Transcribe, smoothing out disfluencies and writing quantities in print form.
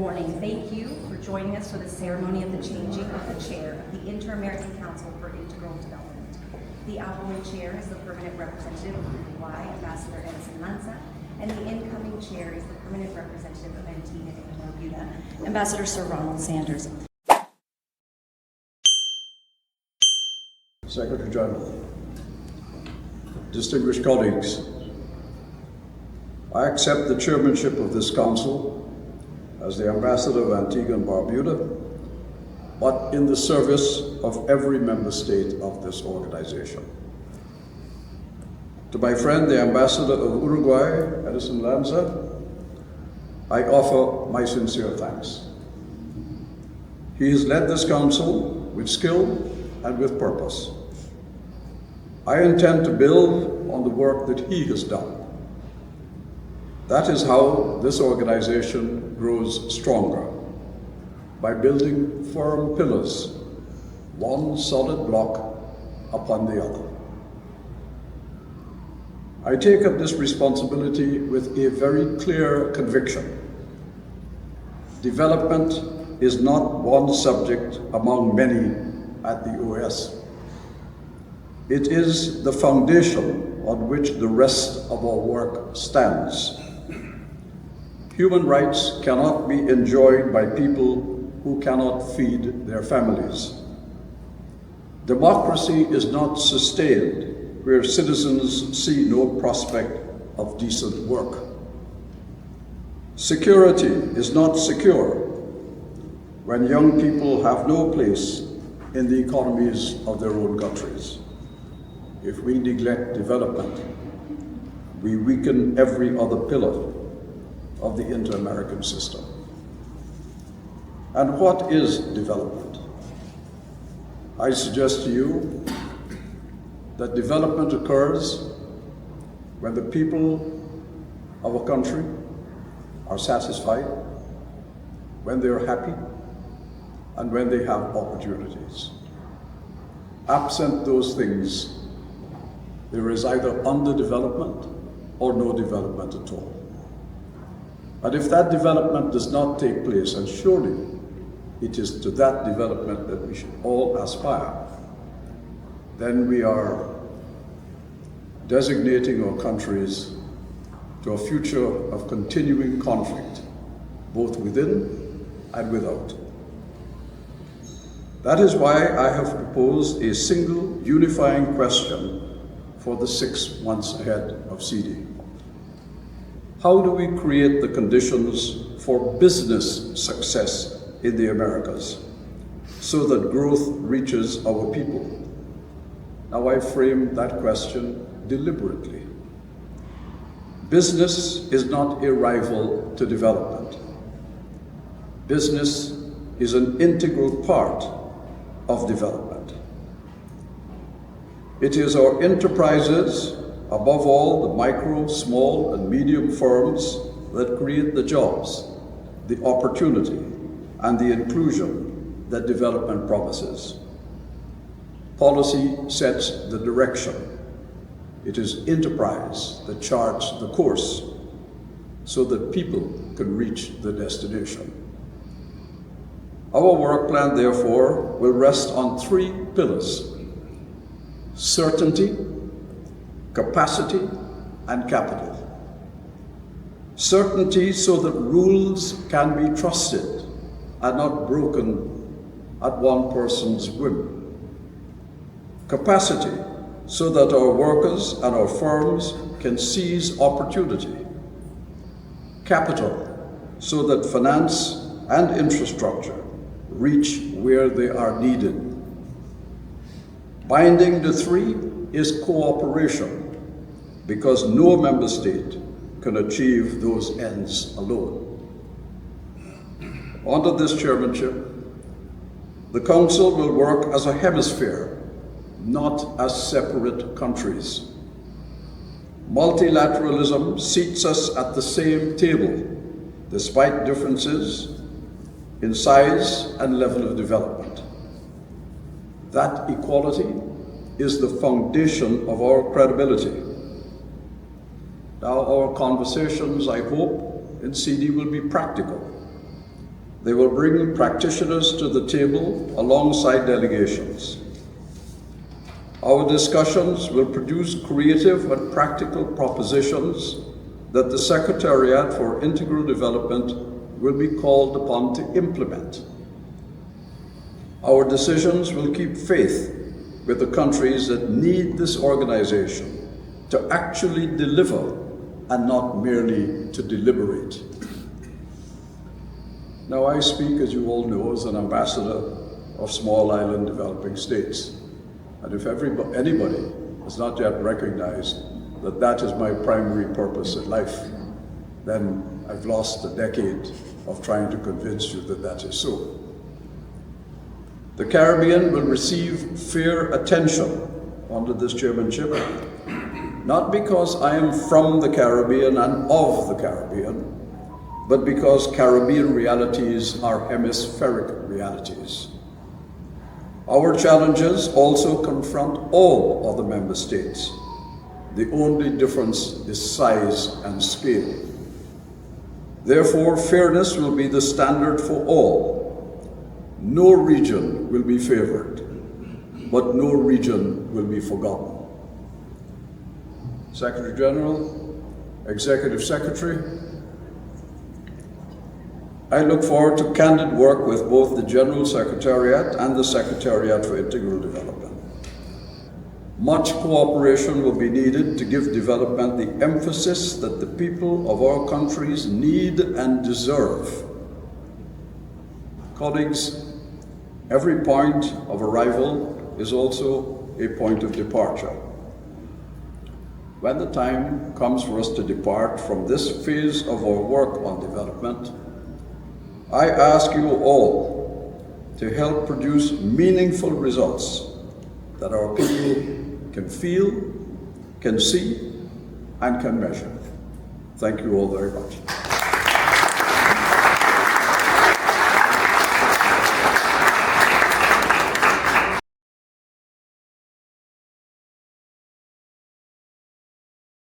morning. Thank you for joining us for the ceremony of the changing of the chair of the Inter-American Council for Integral Development. The outgoing chair is the permanent representative of Uruguay, Ambassador Edison Lanza, and the incoming chair is the permanent representative of Antigua and Barbuda, Ambassador Sir Ronald Sanders. Secretary General, distinguished colleagues, I accept the chairmanship of this council as the Ambassador of Antigua and Barbuda, but in the service of every member state of this organization. To my friend, the Ambassador of Uruguay, Edison Lanza, I offer my sincere thanks. He has led this council with skill and with purpose. I intend to build on the work that he has done. That is how this organization grows stronger, by building firm pillars, one solid block upon the other. I take up this responsibility with a very clear conviction. Development is not one subject among many at the OAS. It is the foundation on which the rest of our work stands. Human rights cannot be enjoyed by people who cannot feed their families. Democracy is not sustained where citizens see no prospect of decent work. Security is not secure when young people have no place in the economies of their own countries. If we neglect development, we weaken every other pillar of the inter-American system. And what is development? I suggest to you that development occurs when the people of a country are satisfied, when they are happy, and when they have opportunities. Absent those things, there is either underdevelopment or no development at all. And if that development does not take place, and surely it is to that development that we should all aspire, then we are designating our countries to a future of continuing conflict, both within and without. That is why I have proposed a single unifying question for the 6 months ahead of CIDI. How do we create the conditions for business success in the Americas so that growth reaches our people? Now, I frame that question deliberately. Business is not a rival to development. Business is an integral part of development. It is our enterprises, above all the micro, small, and medium firms, that create the jobs, the opportunity, and the inclusion that development promises. Policy sets the direction. It is enterprise that charts the course so that people can reach the destination. Our work plan, therefore, will rest on 3 pillars: certainty, capacity, and capital. Certainty so that rules can be trusted and not broken at one person's whim. Capacity so that our workers and our firms can seize opportunity. Capital so that finance and infrastructure reach where they are needed. Binding the 3 is cooperation, because no member state can achieve those ends alone. Under this chairmanship, the Council will work as a hemisphere, not as separate countries. Multilateralism seats us at the same table, despite differences in size and level of development. That equality is the foundation of our credibility. Now, our conversations, I hope, in CIDI will be practical. They will bring practitioners to the table alongside delegations. Our discussions will produce creative and practical propositions that the Secretariat for Integral Development will be called upon to implement. Our decisions will keep faith with the countries that need this organization to actually deliver and not merely to deliberate. Now, I speak, as you all know, as an ambassador of small island developing states. And if anybody has not yet recognized that that is my primary purpose in life, then I've lost a decade of trying to convince you that that is so. The Caribbean will receive fair attention under this chairmanship, not because I am from the Caribbean and of the Caribbean, but because Caribbean realities are hemispheric realities. Our challenges also confront all other member states. The only difference is size and scale. Therefore, fairness will be the standard for all. No region will be favored, but no region will be forgotten. Secretary General, Executive Secretary, I look forward to candid work with both the General Secretariat and the Secretariat for Integral Development. Much cooperation will be needed to give development the emphasis that the people of our countries need and deserve. Colleagues, every point of arrival is also a point of departure. When the time comes for us to depart from this phase of our work on development, I ask you all to help produce meaningful results that our people can feel, can see, and can measure. Thank you all very much.